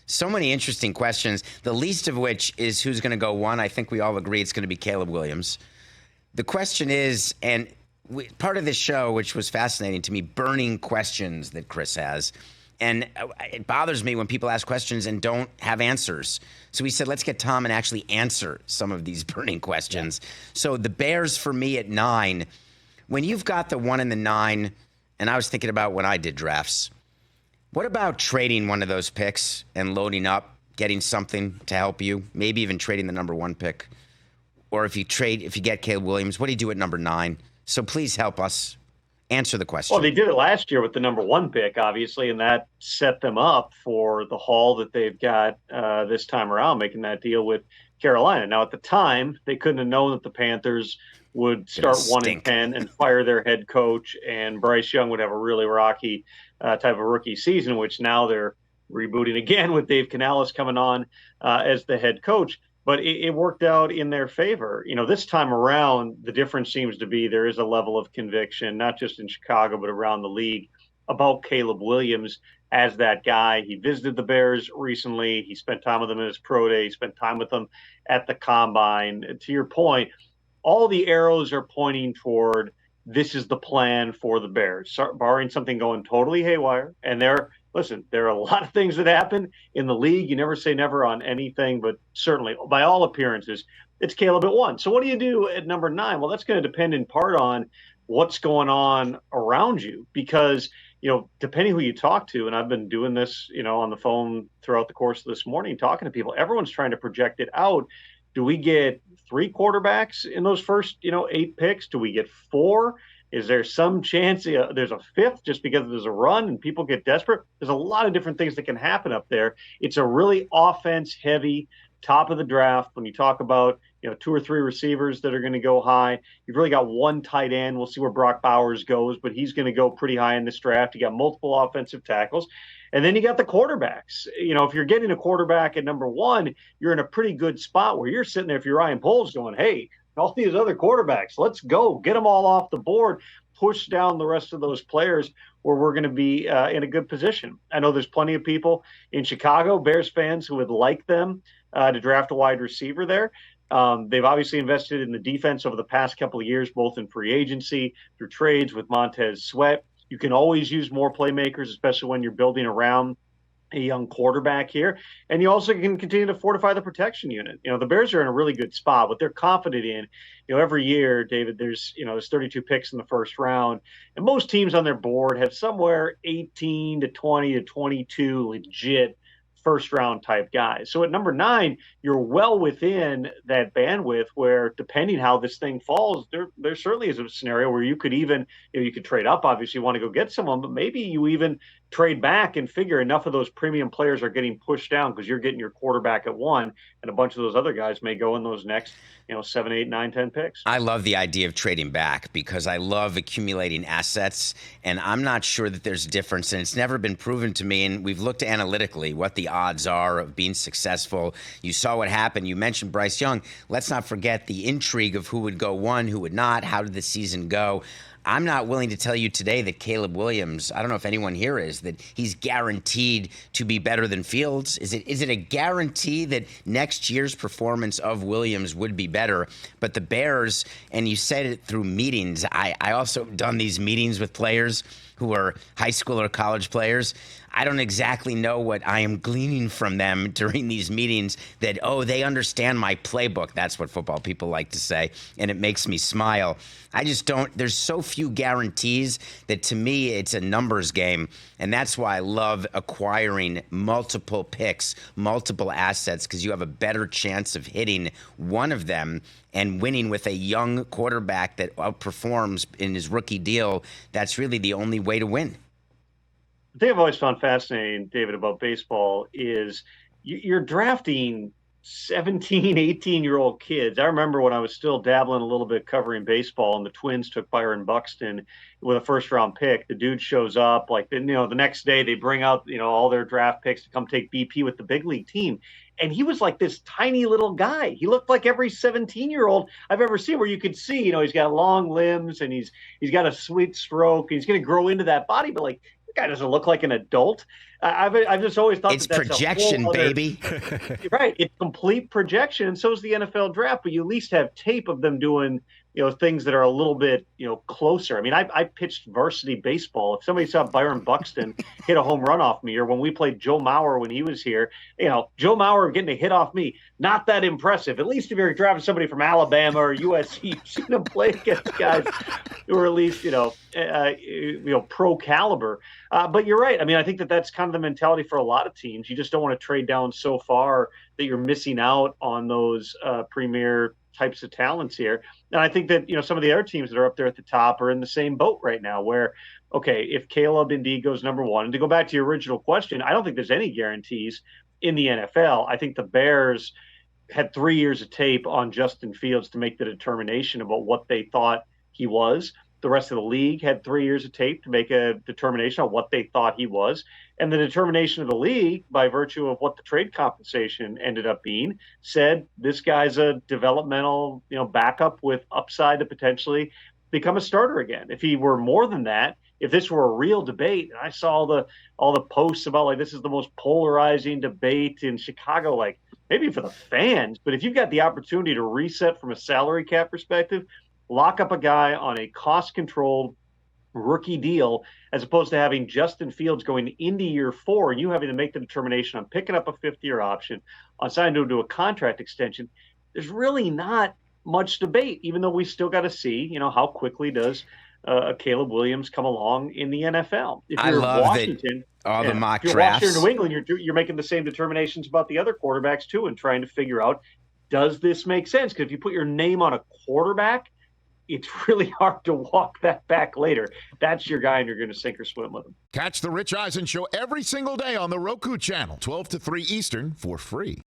So many interesting questions, the least of which is who's going to go one. I think we all agree it's going to be Caleb Williams. The question is, and part of this show, which was fascinating to me, burning questions that Chris has. And it bothers me when people ask questions and don't have answers. So we said, let's get Tom and actually answer some of these burning questions. Yeah. So the Bears for me at 9, when you've got the 1 and the 9, and I was thinking about when I did drafts, what about trading one of those picks and loading up, getting something to help you, maybe even trading the number 1 pick? Or if you get Caleb Williams, what do you do at number 9? So please help us answer the question. Well, they did it last year with the number 1 pick, obviously, and that set them up for the haul that they've got this time around, making that deal with Carolina. Now, at the time, they couldn't have known that the Panthers would start 1-10 and fire their head coach, and Bryce Young would have a really rocky type of rookie season, which now they're rebooting again with Dave Canales coming on as the head coach. But it worked out in their favor. This time around, the difference seems to be there is a level of conviction, not just in Chicago, but around the league, about Caleb Williams as that guy. He visited the Bears recently. He spent time with them in his pro day. He spent time with them at the combine. To your point, all the arrows are pointing toward this is the plan for the Bears, barring something going totally haywire. And there are a lot of things that happen in the league. You never say never on anything, but certainly, by all appearances, it's Caleb at 1. So what do you do at number 9? Well, that's going to depend in part on what's going on around you, because, depending who you talk to, and I've been doing this, on the phone throughout the course of this morning, talking to people, everyone's trying to project it out. Do we get 3 quarterbacks in those first, 8 picks? Do we get 4? Is there some chance there's a 5th just because there's a run and people get desperate? There's a lot of different things that can happen up there. It's a really offense-heavy top of the draft. When you talk about 2 or 3 receivers that are going to go high, you've really got 1 tight end. We'll see where Brock Bowers goes, but he's going to go pretty high in this draft. You got multiple offensive tackles. And then you got the quarterbacks. If you're getting a quarterback at number 1, you're in a pretty good spot where you're sitting there, if you're Ryan Poles, going, hey, all these other quarterbacks, let's go. Get them all off the board. Push down the rest of those players where we're going to be in a good position. I know there's plenty of people in Chicago, Bears fans, who would like them to draft a wide receiver there. They've obviously invested in the defense over the past couple of years, both in free agency, through trades with Montez Sweat. You can always use more playmakers, especially when you're building around a young quarterback here. And you also can continue to fortify the protection unit. The Bears are in a really good spot. What they're confident in, every year, David, there's 32 picks in the first round. And most teams on their board have somewhere 18 to 20 to 22 legit first round type guys. So at number 9, you're well within that bandwidth where, depending how this thing falls, there certainly is a scenario where you could even, you could trade up. Obviously you want to go get someone, but maybe you even trade back and figure enough of those premium players are getting pushed down because you're getting your quarterback at 1, and a bunch of those other guys may go in those next 7, 8, 9, 10 picks. I love the idea of trading back because I love accumulating assets, and I'm not sure that there's a difference, and it's never been proven to me, and we've looked analytically what the odds are of being successful. You saw what happened. You mentioned Bryce Young. Let's not forget the intrigue of who would go 1, who would not. How did the season go? I'm not willing to tell you today that Caleb Williams, I don't know if anyone here is, that he's guaranteed to be better than Fields. Is it a guarantee that next year's performance of Williams would be better? But the Bears, and you said it through meetings, I also have done these meetings with players who are high school or college players. I don't exactly know what I am gleaning from them during these meetings that, they understand my playbook. That's what football people like to say, and it makes me smile. I just don't, there's so few guarantees that to me it's a numbers game, and that's why I love acquiring multiple picks, multiple assets, because you have a better chance of hitting one of them and winning with a young quarterback that outperforms in his rookie deal. That's really the only way to win. The thing I've always found fascinating, David, about baseball is you're drafting 17, 18-year-old kids. I remember when I was still dabbling a little bit covering baseball, and the Twins took Byron Buxton with a first-round pick. The dude shows up, the next day they bring out, all their draft picks to come take BP with the big league team. And he was like this tiny little guy. He looked like every 17-year-old I've ever seen, where you could see, he's got long limbs and he's got a sweet stroke. And he's going to grow into that body, but guy doesn't look like an adult. I've just always thought It's that's projection, a whole other, baby. right. It's complete projection, and so is the NFL draft. But you at least have tape of them doing, things that are a little bit, closer. I mean, I pitched varsity baseball. If somebody saw Byron Buxton hit a home run off me, or when we played Joe Mauer when he was here, Joe Mauer getting a hit off me, not that impressive. At least if you're drafting somebody from Alabama or USC, you've seen them play against guys who are at least, pro caliber. But you're right. I mean, I think that's kind of the mentality for a lot of teams. You just don't want to trade down so far that you're missing out on those premier types of talents here. And I think that, some of the other teams that are up there at the top are in the same boat right now where, okay, if Caleb indeed goes number one, and to go back to your original question, I don't think there's any guarantees in the NFL. I think the Bears had 3 years of tape on Justin Fields to make the determination about what they thought he was. The rest of the league had 3 years of tape to make a determination on what they thought he was. And the determination of the league, by virtue of what the trade compensation ended up being, said this guy's a developmental, backup with upside to potentially become a starter again. If he were more than that, if this were a real debate, and I saw all the posts about like this is the most polarizing debate in Chicago, like maybe for the fans, but if you've got the opportunity to reset from a salary cap perspective, lock up a guy on a cost-controlled rookie deal as opposed to having Justin Fields going into year 4 and you having to make the determination on picking up a fifth-year option, on signing him to a contract extension. There's really not much debate, even though we still got to see, how quickly does Caleb Williams come along in the NFL. If you're Washington, all the mock if you're drafts. Washington, New England, you're making the same determinations about the other quarterbacks too and trying to figure out, does this make sense? Because if you put your name on a quarterback, it's really hard to walk that back later. That's your guy, and you're going to sink or swim with him. Catch the Rich Eisen Show every single day on the Roku channel, 12 to 3 Eastern, for free.